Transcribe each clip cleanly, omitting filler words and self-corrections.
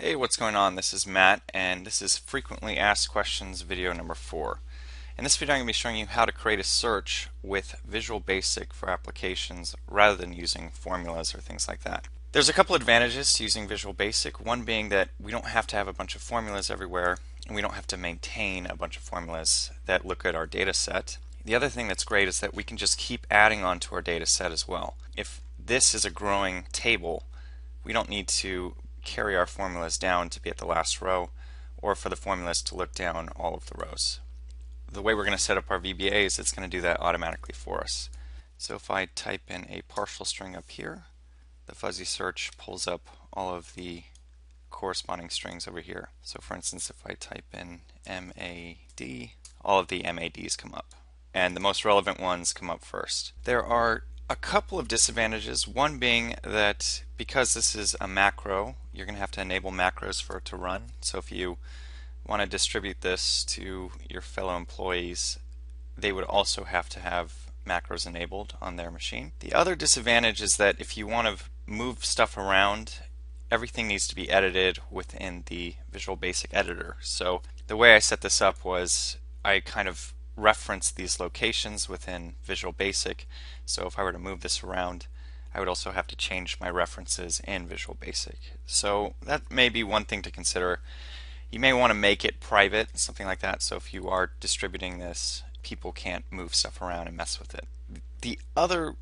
Hey, what's going on? This is Matt, and this is Frequently Asked Questions video number 4. In this video, I'm going to be showing you how to create a search with Visual Basic for applications rather than using formulas or things like that. There's a couple advantages to using Visual Basic, one being that we don't have to have a bunch of formulas everywhere, and we don't have to maintain a bunch of formulas that look at our data set. The other thing that's great is that we can just keep adding on to our data set as well. If this is a growing table, we don't need to carry our formulas down to be at the last row or for the formulas to look down all of the rows. The way we're going to set up our VBA is it's going to do that automatically for us. So if I type in a partial string up here, the fuzzy search pulls up all of the corresponding strings over here. So for instance, if I type in MAD, all of the MADs come up, and the most relevant ones come up first. There are a couple of disadvantages, one being that because this is a macro, you're going to have to enable macros for it to run. So if you want to distribute this to your fellow employees, they would also have to have macros enabled on their machine. The other disadvantage is that if you want to move stuff around, everything needs to be edited within the Visual Basic editor. So the way I set this up was I kind of reference these locations within Visual Basic. So if I were to move this around, I would also have to change my references in Visual Basic. So that may be one thing to consider. You may want to make it private, something like that, so if you are distributing this, people can't move stuff around and mess with it. The other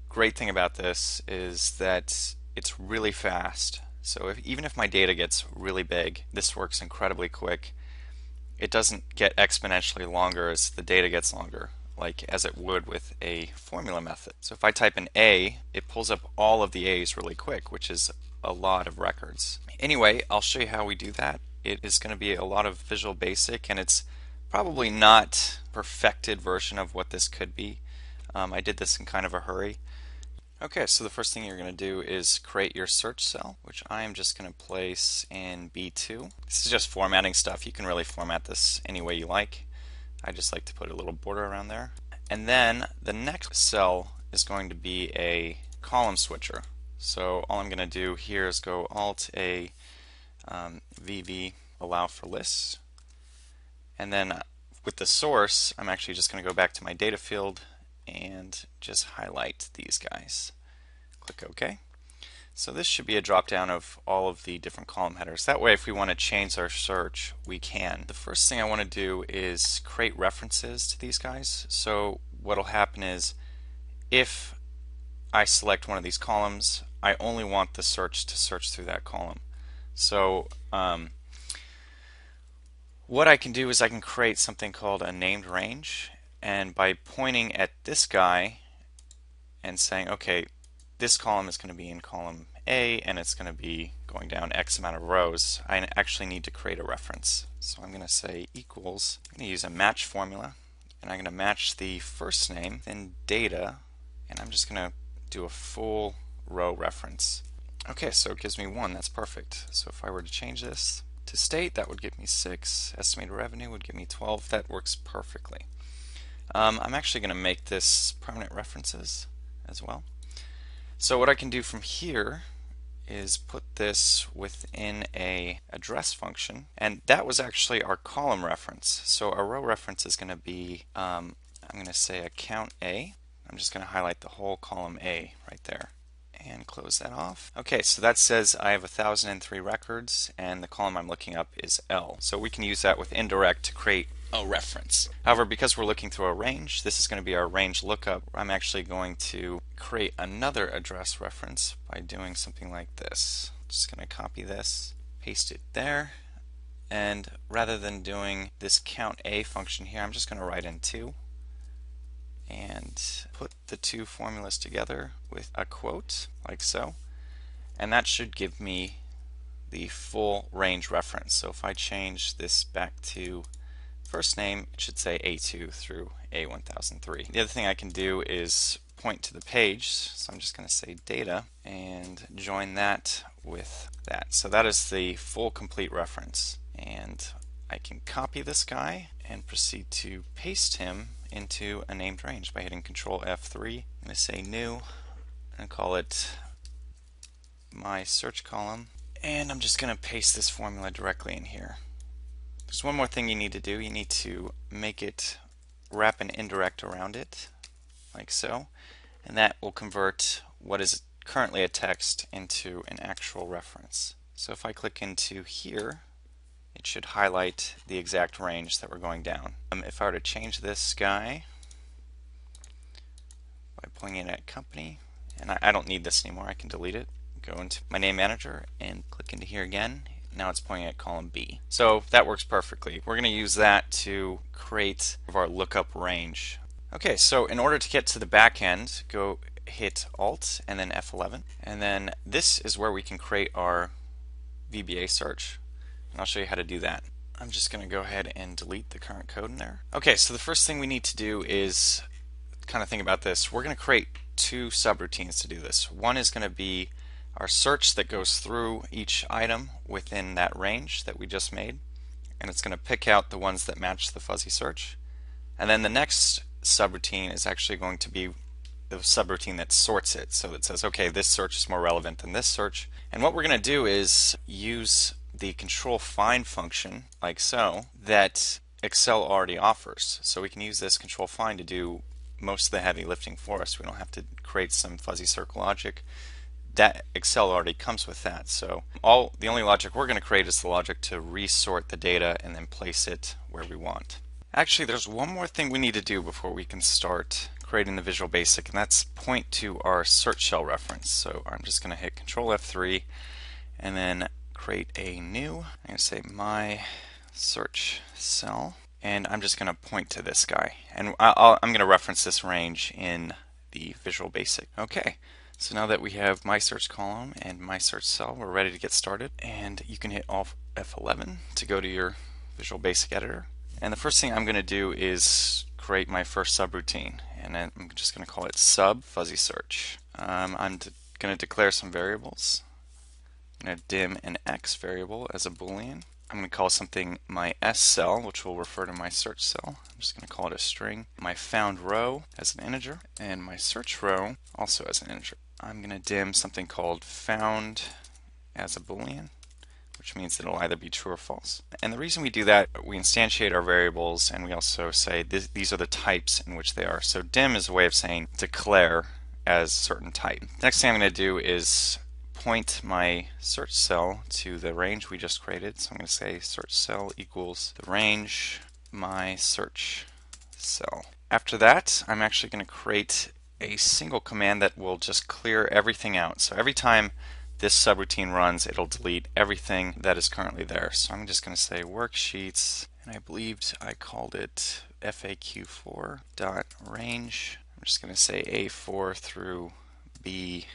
great thing about this is that it's really fast. So even if my data gets really big, this works incredibly quick. It doesn't get exponentially longer as the data gets longer, like as it would with a formula method. So if I type in A, it pulls up all of the A's really quick, which is a lot of records. Anyway, I'll show you how we do that. It is going to be a lot of Visual Basic, and it's probably not a perfected version of what this could be. I did this in kind of a hurry. Okay, so the first thing you're going to do is create your search cell, which I am just going to place in B2. This is just formatting stuff. You can really format this any way you like. I just like to put a little border around there. And then the next cell is going to be a column switcher. So all I'm going to do here is go Alt A, VV, allow for lists. And then with the source, I'm actually just going to go back to my data field and just highlight these guys. Click OK. So this should be a drop down of all of the different column headers. That way if we want to change our search, we can. The first thing I want to do is create references to these guys. So what will happen is if I select one of these columns, I only want the search to search through that column. So what I can do is I can create something called a named range, and by pointing at this guy and saying, okay, this column is going to be in column A and it's going to be going down X amount of rows, I actually need to create a reference. So I'm going to say equals, I'm going to use a match formula, and I'm going to match the first name, then data, and I'm just going to do a full row reference. Okay, so it gives me 1, that's perfect. So if I were to change this to state, that would give me 6, estimated revenue would give me 12, that works perfectly. I'm actually going to make this permanent references as well. So what I can do from here is put this within a address function, and that was actually our column reference. So our row reference is going to be, I'm going to say account A. I'm just going to highlight the whole column A right there and close that off. Okay, so that says I have 1,003 records, and the column I'm looking up is L. So we can use that with indirect to create a reference. However, because we're looking through a range, this is going to be our range lookup. I'm actually going to create another address reference by doing something like this. Just going to copy this, paste it there, and rather than doing this count A function here, I'm just going to write in 2 and put the two formulas together with a quote like so, and that should give me the full range reference. So if I change this back to first name, it should say A2 through A1003. The other thing I can do is point to the page, so I'm just going to say data and join that with that. So that is the full complete reference, and I can copy this guy and proceed to paste him into a named range by hitting Control F3. I'm going to say new and call it my search column, And I'm just going to paste this formula directly in here. There's one more thing you need to do. You need to make it wrap an indirect around it, like so, and that will convert what is currently a text into an actual reference. So if I click into here, it should highlight the exact range that we're going down. If I were to change this guy by pulling in at company, and I don't need this anymore, I can delete it. Go into my name manager and click into here again. Now it's pointing at column B. So that works perfectly. We're going to use that to create our lookup range. Okay, so in order to get to the back end, go hit Alt and then F11. And then this is where we can create our VBA search. And I'll show you how to do that. I'm just going to go ahead and delete the current code in there. Okay, so the first thing we need to do is kind of think about this. We're going to create two subroutines to do this. One is going to be our search that goes through each item within that range that we just made, and it's going to pick out the ones that match the fuzzy search. And then the next subroutine is actually going to be the subroutine that sorts it, so it says, okay, this search is more relevant than this search. And what we're going to do is use the control find function, like so, that Excel already offers. So we can use this control find to do most of the heavy lifting for us. We don't have to create some fuzzy circle logic. That Excel already comes with that. So the only logic we're going to create is the logic to resort the data and then place it where we want. Actually, there's one more thing we need to do before we can start creating the Visual Basic, and that's point to our search cell reference. So I'm just going to hit Control F3 and then create a new. I'm going to say my search cell, and I'm just going to point to this guy, and I'm going to reference this range in the Visual Basic. Okay. So now that we have my search column and my search cell, we're ready to get started. And you can hit Alt F11 to go to your Visual Basic editor. And the first thing I'm going to do is create my first subroutine. And then I'm just going to call it sub fuzzy search. I'm going to declare some variables. I'm going to dim an X variable as a Boolean. I'm going to call something my S cell, which will refer to my search cell. I'm just going to call it a string. My found row as an integer, and my search row also as an integer. I'm going to dim something called found as a Boolean, which means it'll either be true or false. And the reason we do that, we instantiate our variables, and we also say these are the types in which they are. So dim is a way of saying declare as a certain type. Next thing I'm going to do is point my search cell to the range we just created. So I'm going to say search cell equals the range my search cell. After that, I'm actually going to create a single command that will just clear everything out. So every time this subroutine runs, it'll delete everything that is currently there. So I'm just going to say worksheets, and I believed I called it FAQ4 dot range. I'm just going to say A4 through B.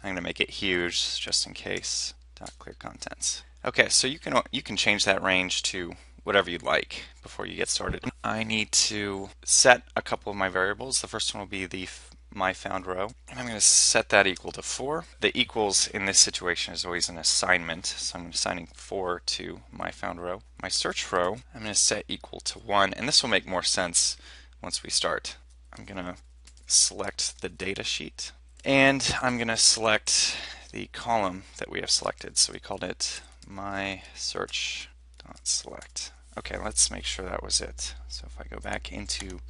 I'm going to make it huge just in case. Dot clear contents. Okay, so you can change that range to whatever you'd like before you get started. I need to set a couple of my variables. The first one will be the my found row, and I'm going to set that equal to 4. The equals in this situation is always an assignment, so I'm assigning 4 to my found row. My search row, I'm going to set equal to 1, and this will make more sense once we start. I'm going to select the data sheet, and I'm going to select the column that we have selected. So we called it my search dot select. Okay, let's make sure that was it. So if I go back into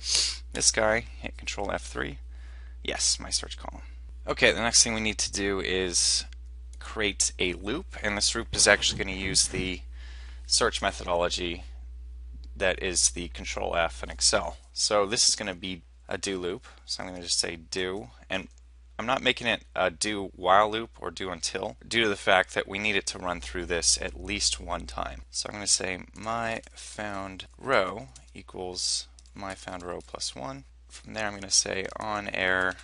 this guy, hit Control F3, yes, my search column. Okay, the next thing we need to do is create a loop, and this loop is actually going to use the search methodology that is the Control F in Excel. So this is going to be a do loop, so I'm going to just say do, and I'm not making it a do while loop or do until, due to the fact that we need it to run through this at least one time. So I'm going to say my found row equals my found row plus 1. From there I'm going to say on air,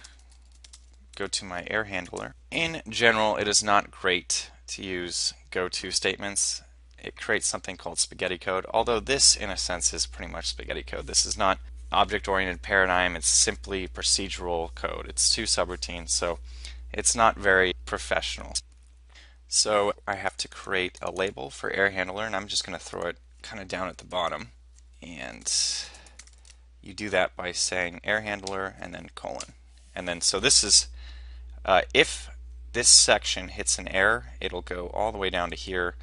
go to my air handler. In general, it is not great to use go-to statements. It creates something called spaghetti code, although this in a sense is pretty much spaghetti code. This is not object-oriented paradigm, it's simply procedural code. It's 2 subroutines, so it's not very professional. So I have to create a label for air handler, and I'm just going to throw it kind of down at the bottom. And you do that by saying air handler and then colon. And then so this is if this section hits an error, it'll go all the way down to here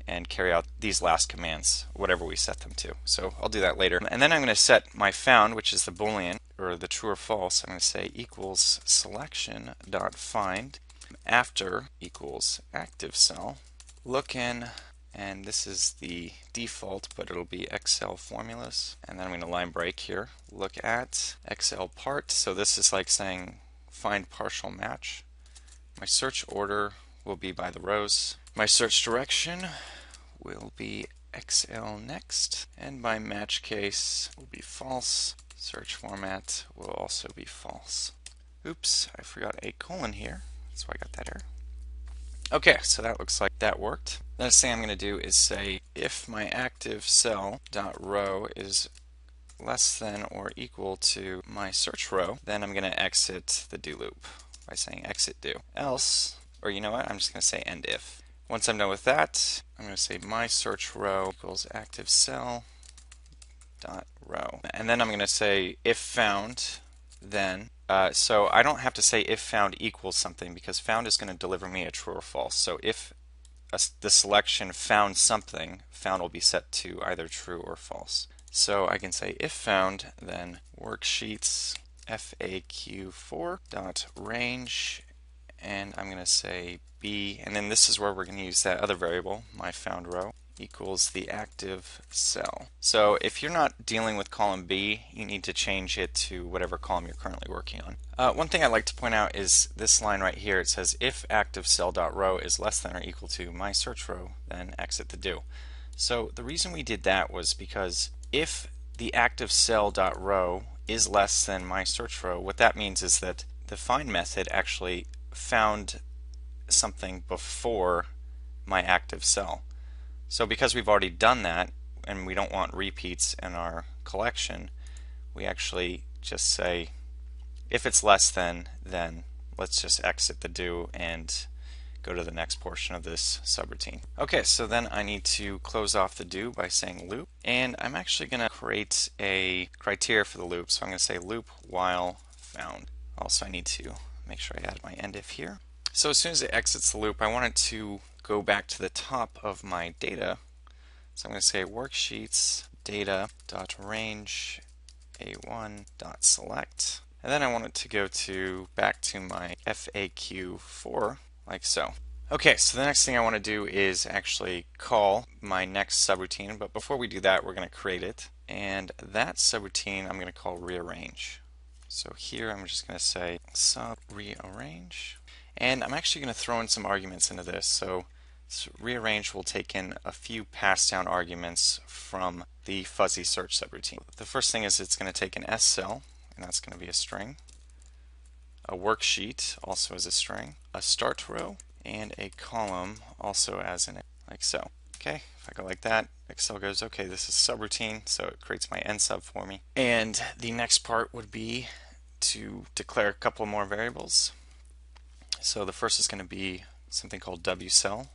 and carry out these last commands, whatever we set them to. So I'll do that later. And then I'm going to set my found, which is the Boolean, or the true or false. I'm going to say equals selection dot find after equals active cell lookin, and this is the default, but it'll be Excel formulas. And then I'm going to line break here. Look at Excel part. So this is like saying find partial match. My search order will be by the rows. My search direction will be XL next, and my match case will be false. Search format will also be false. Oops, I forgot a colon here. That's why I got that error. Okay, so that looks like that worked. The next thing I'm going to do is say if my active cell dot row is less than or equal to my search row, then I'm going to exit the do loop by saying exit do. Else, or you know what, I'm just going to say end if. Once I'm done with that, I'm going to say my search row equals active cell dot row, and then I'm going to say if found, then so I don't have to say if found equals something, because found is going to deliver me a true or false. So if the selection found something, found will be set to either true or false. So I can say if found, then worksheets FAQ4 dot range, and I'm going to say B, and then this is where we're going to use that other variable, my found row, equals the active cell. So if you're not dealing with column B, you need to change it to whatever column you're currently working on. One thing I'd like to point out is this line right here. It says if active cell dot row is less than or equal to my search row, then exit the do. So the reason we did that was because if the active cell dot row is less than my search row, what that means is that the find method actually found something before my active cell. So because we've already done that and we don't want repeats in our collection, we actually just say if it's less than, then let's just exit the do and go to the next portion of this subroutine. Okay, so then I need to close off the do by saying loop, and I'm actually going to create a criteria for the loop. So I'm going to say loop while found. Also, I need to make sure I add my end if here. So as soon as it exits the loop, I want it to go back to the top of my data. So I'm going to say worksheets data dot range a1 dot select, and then I want it to go to back to my FAQ4 like so. Okay, so the next thing I want to do is actually call my next subroutine, but before we do that, we're going to create it, and that subroutine I'm going to call rearrange. So here I'm just going to say sub rearrange, and I'm actually going to throw in some arguments into this. So rearrange will take in a few pass down arguments from the fuzzy search subroutine. The first thing is it's going to take an S cell, and that's going to be a string, a worksheet also as a string, a start row, and a column also as an like so. Okay, if I go like that, Excel goes, okay, this is subroutine, so it creates my end sub for me. And the next part would be to declare a couple more variables. So the first is going to be something called W cell.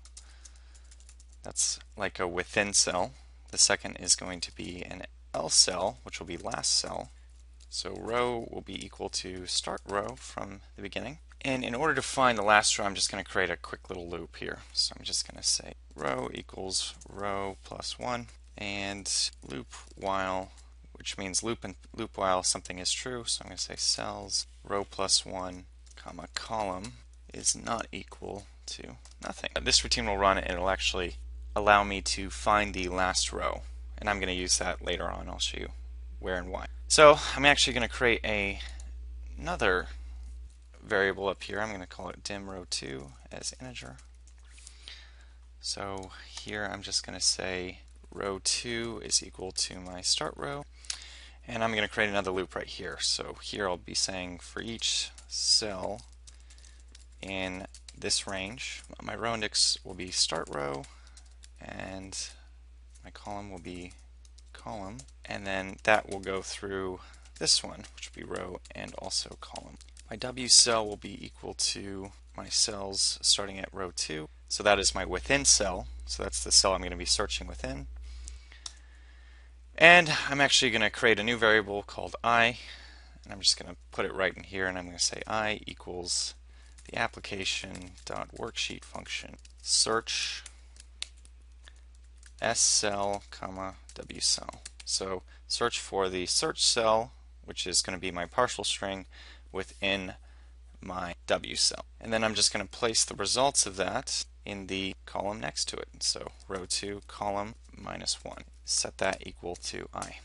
That's like a within cell. The second is going to be an L cell, which will be last cell. So row will be equal to start row from the beginning. And in order to find the last row, I'm just going to create a quick little loop here. So I'm just going to say row equals row plus 1, and loop while, which means loop while something is true. So I'm going to say cells row plus 1 comma column is not equal to nothing. This routine will run and it'll actually allow me to find the last row, and I'm going to use that later on. I'll show you where and why. So I'm actually going to create another variable up here. I'm going to call it dim row 2 as integer. So here I'm just going to say row 2 is equal to my start row, and I'm going to create another loop right here. So here I'll be saying for each cell in this range, my row index will be start row, and my column will be column, and then that will go through this one, which will be row and also column. My W cell will be equal to my cells starting at row 2, so that is my within cell, so that's the cell I'm going to be searching within. And I'm actually going to create a new variable called I, and I'm just going to put it right in here, and I'm going to say I equals the application.worksheet function search S cell, comma, W cell. So search for the search cell, which is going to be my partial string, within my W cell. And then I'm just going to place the results of that in the column next to it. So row 2, column -1. Set that equal to I.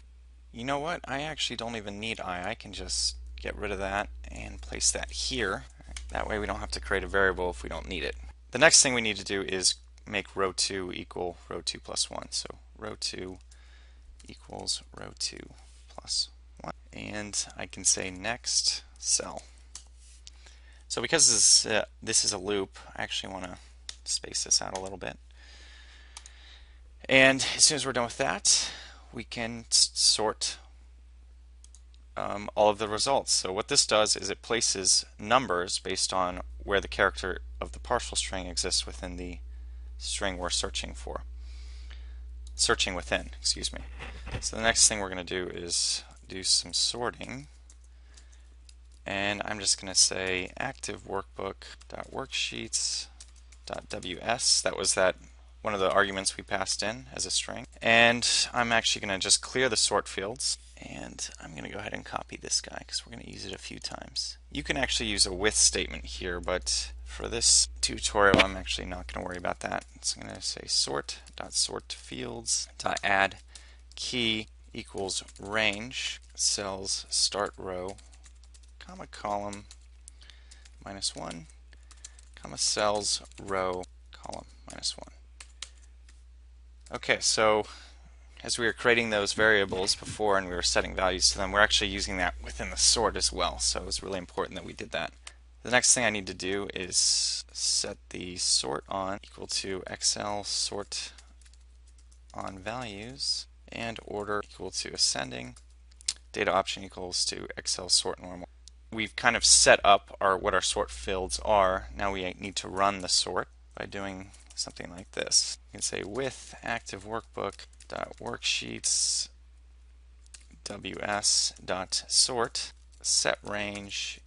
You know what? I actually don't even need I. I can just get rid of that and place that here. That way we don't have to create a variable if we don't need it. The next thing we need to do is make row 2 equal row 2 plus 1. So row 2 equals row 2 plus 1. And I can say next cell. So because this is a loop, I actually want to space this out a little bit. And as soon as we're done with that, we can sort all of the results. So what this does is it places numbers based on where the character of the partial string exists within the string we're searching within, excuse me. So the next thing we're going to do is do some sorting, and I'm just going to say active workbook.worksheets.ws. That was one of the arguments we passed in as a string. And I'm actually going to just clear the sort fields, and I'm going to go ahead and copy this guy because we're going to use it a few times. You can actually use a with statement here, but for this tutorial I'm actually not going to worry about that. So I'm going to say sort.sortFields.add key equals range cells start row comma column -1 comma cells row column -1. Okay, so as we were creating those variables before and we were setting values to them, we're actually using that within the sort as well. So it was really important that we did that. The next thing I need to do is set the sort on equal to XL sort on values and order equal to ascending. Data option equals to XL sort normal. We've kind of set up what our sort fields are. Now we need to run the sort by doing something like this. You can say with active workbook.worksheets ws.sort set range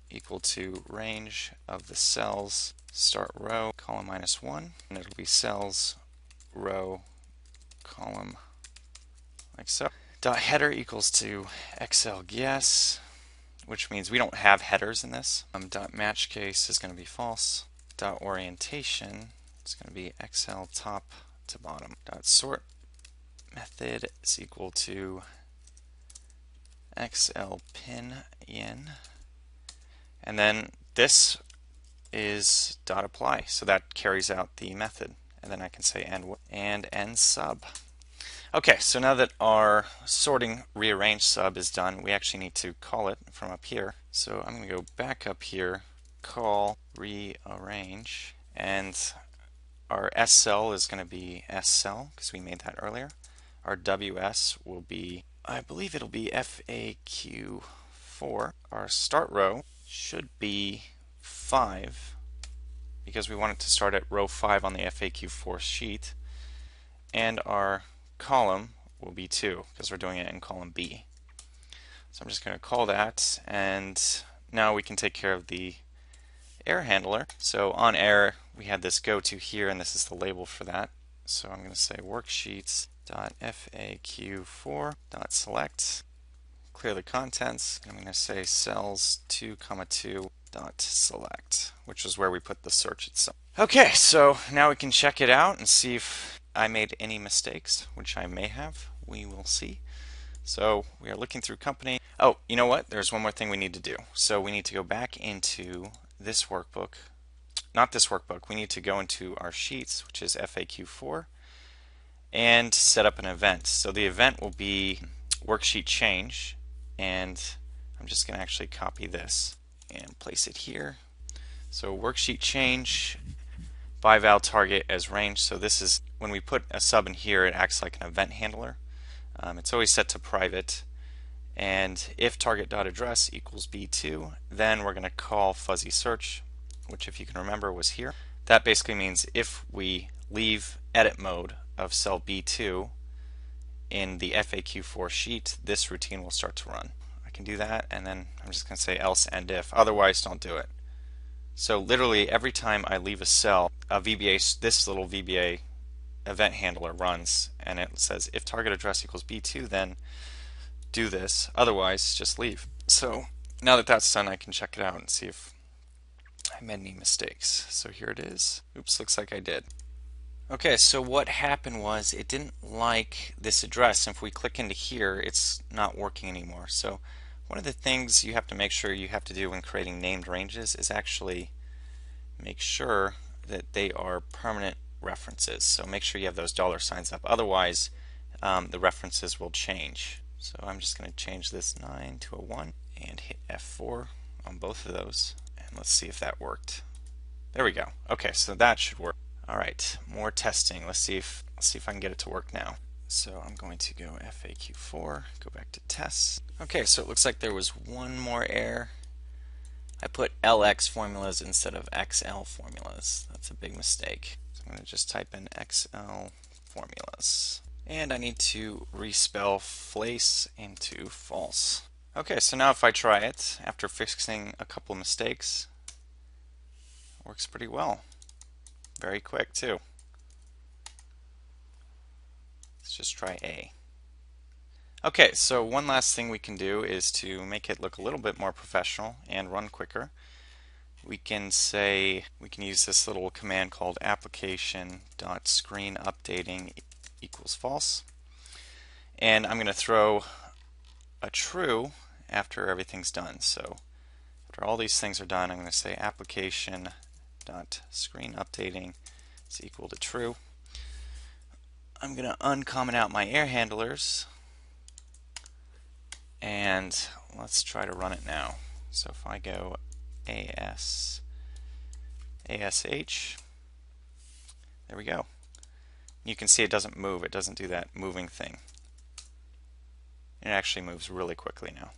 equal to range of the cells start row column -1, and it'll be cells row column like so. Dot header equals to XL guess, which means we don't have headers in this. Dot match case is going to be false. Dot orientation is going to be XL top to bottom. Dot sort method is equal to XL pin in, and then this is dot apply, so that carries out the method, and then I can say end sub. Okay, so now that our sorting rearrange sub is done, we actually need to call it from up here. So I'm going to go back up here, call rearrange, and our S cell is going to be S cell because we made that earlier. Our WS will be, I believe it'll be FAQ4. Our start row should be 5 because we want it to start at row 5 on the FAQ4 sheet, and our column will be 2 because we're doing it in column B. So I'm just going to call that, and now we can take care of the error handler. So on error we had this go to here, and this is the label for that. So I'm going to say worksheets.faq4.select, clear the contents, and I'm going to say cells 2,2.select, which is where we put the search itself. Okay, so now we can check it out and see if I made any mistakes, which I may have. We will see. So we are looking through company. Oh, you know what? There's one more thing we need to do. So we need to go back into this workbook. Not this workbook. We need to go into our sheets, which is FAQ4, and set up an event. So the event will be worksheet change, and I'm just going to actually copy this and place it here. So worksheet change by val target as range. So this is when we put a sub in here, it acts like an event handler. It's always set to private, and if target.address equals B2, then we're going to call fuzzy search, which, if you can remember, was here. That basically means if we leave edit mode of cell B2 in the FAQ4 sheet, this routine will start to run. I can do that, and then I'm just going to say else end if. Otherwise, don't do it. So literally every time I leave a cell, this little VBA event handler runs, and it says if target address equals B2, then do this, otherwise just leave. So now that that's done, I can check it out and see if I made any mistakes. So here it is. Oops, looks like I did. Okay, so what happened was it didn't like this address, and if we click into here, it's not working anymore. So one of the things you have to make sure you have to do when creating named ranges is actually make sure that they are permanent references. So make sure you have those dollar signs up, otherwise the references will change. So I'm just going to change this 9 to a 1 and hit F4 on both of those, and let's see if that worked. There we go. Okay, so that should work. Alright, more testing. Let's see if I can get it to work now. So I'm going to go FAQ4, go back to tests. Okay, so it looks like there was one more error. I put LX formulas instead of XL formulas. That's a big mistake. So I'm going to just type in XL formulas. And I need to respell place into false. Okay, so now if I try it, after fixing a couple mistakes, it works pretty well. Very quick too. Let's just try A. Okay, so one last thing we can do is to make it look a little bit more professional and run quicker. We can use this little command called application.screenUpdating equals false. And I'm going to throw a true after everything's done. So after all these things are done, I'm going to say application.screenUpdating is equal to true. I'm going to uncomment out my error handlers, and let's try to run it now. So if I go ASH, there we go. You can see it doesn't move. It doesn't do that moving thing. It actually moves really quickly now.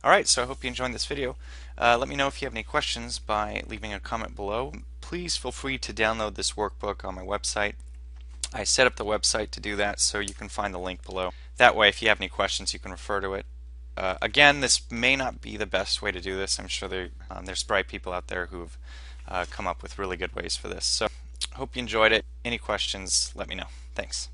Alright, so I hope you enjoyed this video. Let me know if you have any questions by leaving a comment below. Please feel free to download this workbook on my website. I set up the website to do that, so you can find the link below. That way, if you have any questions, you can refer to it. Again, this may not be the best way to do this. I'm sure there's bright people out there who've come up with really good ways for this. So, hope you enjoyed it. Any questions, let me know. Thanks.